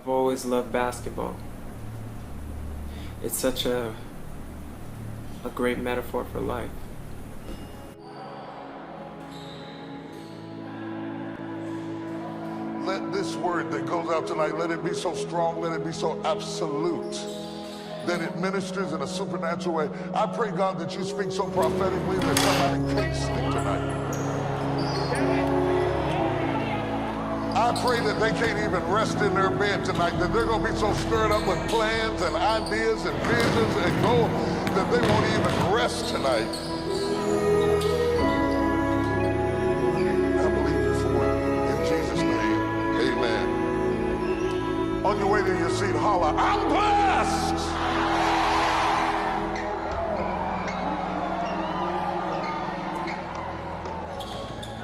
I've always loved basketball. It's such a great metaphor for life. Let this word that goes out tonight, let it be so strong, let it be so absolute, that it ministers in a supernatural way. I pray, God, that you speak so prophetically that somebody can't sleep tonight. I pray that they can't even rest in their bed tonight, that they're going to be so stirred up with plans and ideas and visions and goals that they won't even rest tonight. I believe you for it. In Jesus' name, amen. On your way to your seat, holler, I'm blessed!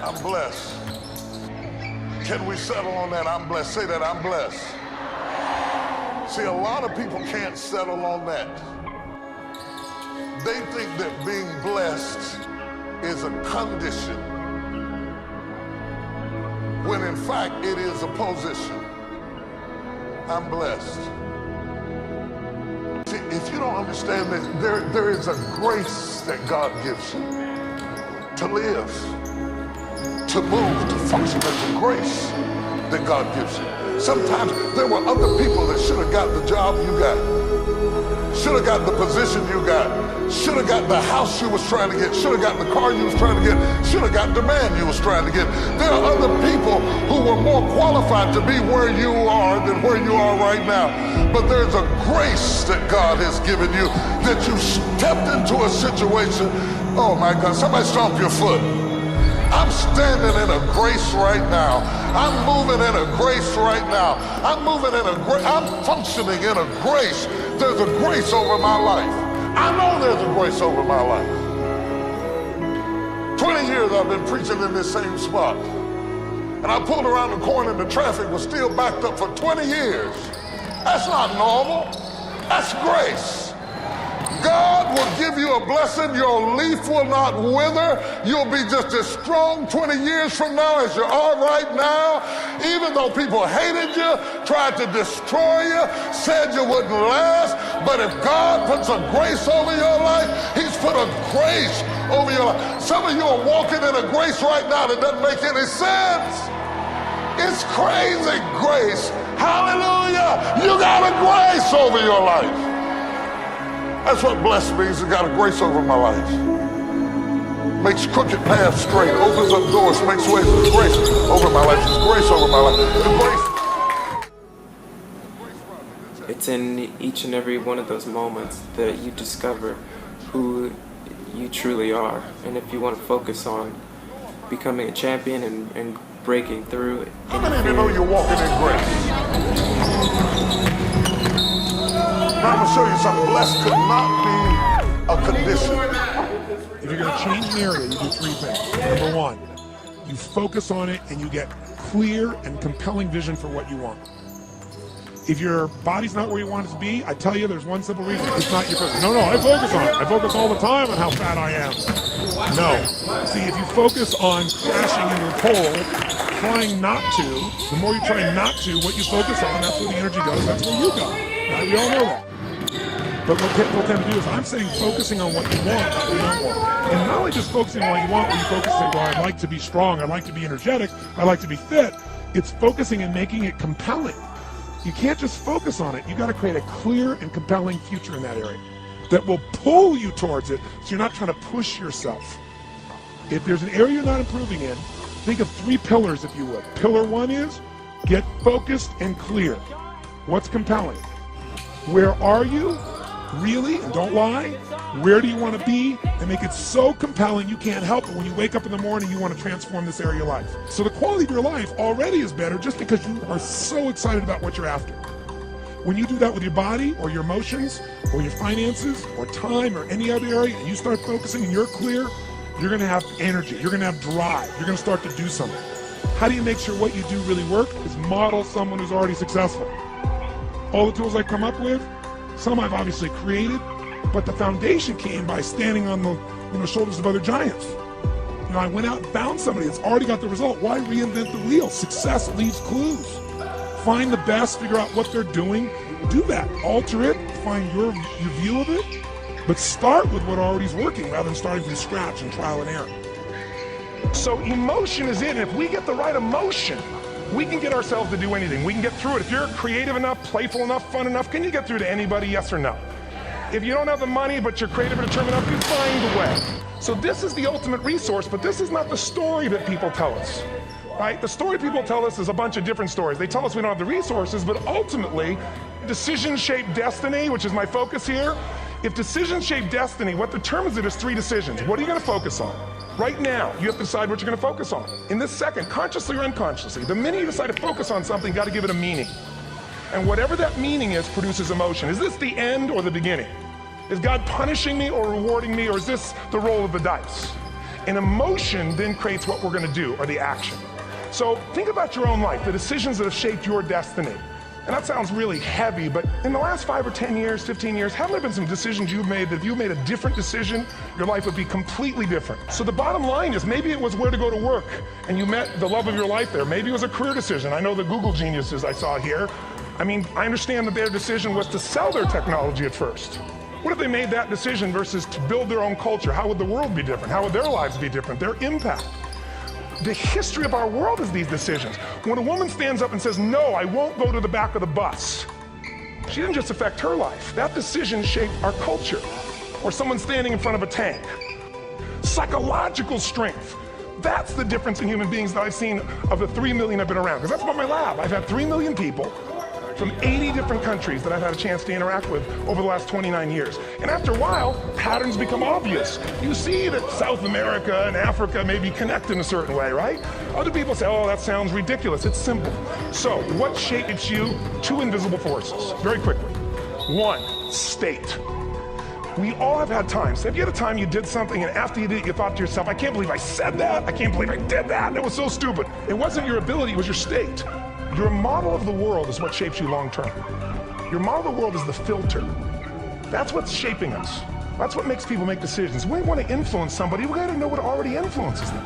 I'm blessed. Can we settle on that? I'm blessed. Say that, I'm blessed. See, a lot of people can't settle on that. They think that being blessed is a condition, when in fact it is a position. I'm blessed. See, if you don't understand this, there is a grace that God gives you to live, to move, to function. There's a grace that God gives you. Sometimes there were other people that should have got the job you got, should have got the position you got, should have got the house you was trying to get, should have got the car you was trying to get, should have got the man you was trying to get. There are other people who were more qualified to be where you are than where you are right now. But there's a grace that God has given you, that you stepped into a situation. Oh my God, somebody stomp your foot. I'm standing in a grace right now. I'm moving in a grace right now. I'm moving in a grace. I'm functioning in a grace. There's a grace over my life. I know there's a grace over my life. 20 years I've been preaching in this same spot. And I pulled around the corner and the traffic was still backed up for 20 years. That's not normal. That's grace. God will give you a blessing. Your leaf will not wither. You'll be just as strong 20 years from now as you are right now. Even though people hated you, tried to destroy you, said you wouldn't last. But if God puts a grace over your life, he's put a grace over your life. Some of you are walking in a grace right now that doesn't make any sense. It's crazy grace. Hallelujah. You got a grace over your life. That's what blessed means. It's got a grace over my life. Makes crooked paths straight, opens up doors, makes ways. There's grace over my life. There's grace over my life. It's in each and every one of those moments that you discover who you truly are. And if you want to focus on becoming a champion and breaking through. How many of you know you're walking in grace? Now I'm going to show you something. Blessed could not be a condition. If you're going to change an area, you do three things. Number one, you focus on it and you get clear and compelling vision for what you want. If your body's not where you want it to be, I tell you there's one simple reason. It's not your focus. No, I focus on it. I focus all the time on how fat I am. No. See, if you focus on crashing into a pole, trying not to, the more you try not to, what you focus on, that's where the energy goes, that's where you go. Now, we all know that. But what people tend to do is, I'm saying focusing on what you want, not what you don't want. And not only just focusing on what you want, when you focus on, well, I'd like to be strong, I'd like to be energetic, I'd like to be fit, it's focusing and making it compelling. You can't just focus on it. You got to create a clear and compelling future in that area that will pull you towards it, so you're not trying to push yourself. If there's an area you're not improving in, think of three pillars, if you would. Pillar one is, get focused and clear. What's compelling? Where are you? Really? And don't lie. Where do you want to be? And make it so compelling you can't help it. When you wake up in the morning, you want to transform this area of your life. So the quality of your life already is better just because you are so excited about what you're after. When you do that with your body or your emotions or your finances or time or any other area, and you start focusing and you're clear, you're going to have energy. You're going to have drive. You're going to start to do something. How do you make sure what you do really work? Is model someone who's already successful. All the tools I come up with, some I've obviously created, but the foundation came by standing on the shoulders of other giants. I went out and found somebody that's already got the result. Why reinvent the wheel? Success leaves clues. Find the best, figure out what they're doing, do that, alter it, find your view of it, but start with what already is working rather than starting from scratch and trial and error. So emotion is it, and if we get the right emotion, we can get ourselves to do anything. We can get through it. If you're creative enough, playful enough, fun enough, can you get through to anybody, yes or no? If you don't have the money, but you're creative and determined enough, you find a way. So this is the ultimate resource, but this is not the story that people tell us, right? The story people tell us is a bunch of different stories. They tell us we don't have the resources, but ultimately, decisions shape destiny, which is my focus here. If decisions shape destiny, what determines it is 3 decisions. What are you gonna focus on? Right now, you have to decide what you're gonna focus on. In this second, consciously or unconsciously, the minute you decide to focus on something, you gotta give it a meaning. And whatever that meaning is, produces emotion. Is this the end or the beginning? Is God punishing me or rewarding me, or is this the roll of the dice? And emotion then creates what we're gonna do, or the action. So think about your own life, the decisions that have shaped your destiny. And that sounds really heavy, but in the last 5 or 10 years, 15 years, haven't there been some decisions you've made that if you made a different decision, your life would be completely different? So the bottom line is maybe it was where to go to work and you met the love of your life there. Maybe it was a career decision. I know the Google geniuses I saw here. I mean, I understand that their decision was to sell their technology at first. What if they made that decision versus to build their own culture? How would the world be different? How would their lives be different? Their impact. The history of our world is these decisions. When a woman stands up and says, no, I won't go to the back of the bus, she didn't just affect her life. That decision shaped our culture. Or someone standing in front of a tank. Psychological strength. That's the difference in human beings that I've seen of the 3 million I've been around. Because that's about my lab. I've had 3 million people from 80 different countries that I've had a chance to interact with over the last 29 years. And after a while, patterns become obvious. You see that South America and Africa maybe connect in a certain way, right? Other people say, oh, that sounds ridiculous. It's simple. So what shapes you? 2 invisible forces, very quickly. 1, state. We all have had times. Have you had a time you did something and after you did it, you thought to yourself, I can't believe I said that. I can't believe I did that. It was so stupid. It wasn't your ability, it was your state. Your model of the world is what shapes you long term. Your model of the world is the filter. That's what's shaping us. That's what makes people make decisions. When we want to influence somebody, we gotta know what already influences them.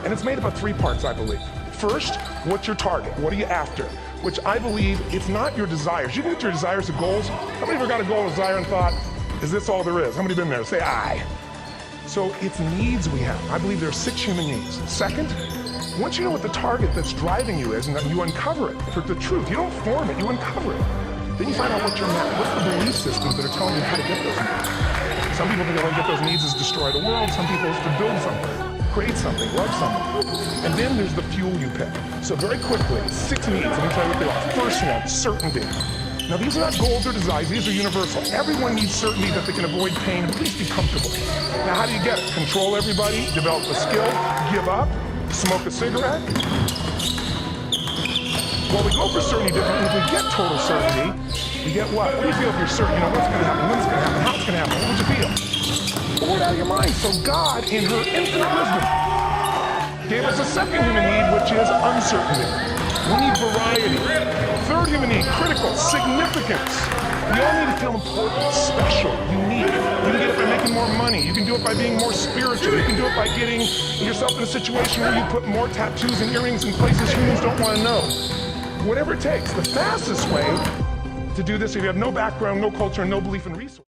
And it's made up of 3 parts, I believe. First, what's your target? What are you after? Which I believe, it's not your desires. You can get your desires to goals. How many ever got a goal or desire and thought, is this all there is? How many been there? Say aye. So it's needs we have. I believe there are 6 human needs. Second, once you know what the target that's driving you is, and then you uncover it for the truth, you don't form it, you uncover it. Then you find out what the belief systems that are telling you how to get those needs. Some people think the way to get those needs is destroy the world. Some people is to build something, create something, love something. And then there's the fuel you pick. So very quickly, 6 needs, let me tell you what they are. First one, certainty. Now these are not goals or desires, these are universal. Everyone needs certainty that they can avoid pain, at least be comfortable. Now how do you get it? Control everybody, develop a skill, give up, smoke a cigarette. Well, we go for certainty differently. If we get total certainty, we get what? What do you feel if you're certain? You know what's gonna happen, when it's gonna happen, how it's gonna happen, what would you feel? Pull it out of your mind. So God, in her infinite wisdom, gave us a second human need, which is uncertainty. We need variety. Third human need, critical, significance. We all need to feel important, special, unique. You can get it by making more money. You can do it by being more spiritual. You can do it by getting yourself in a situation where you put more tattoos and earrings in places humans don't want to know. Whatever it takes. The fastest way to do this, if you have no background, no culture, and no belief in resources.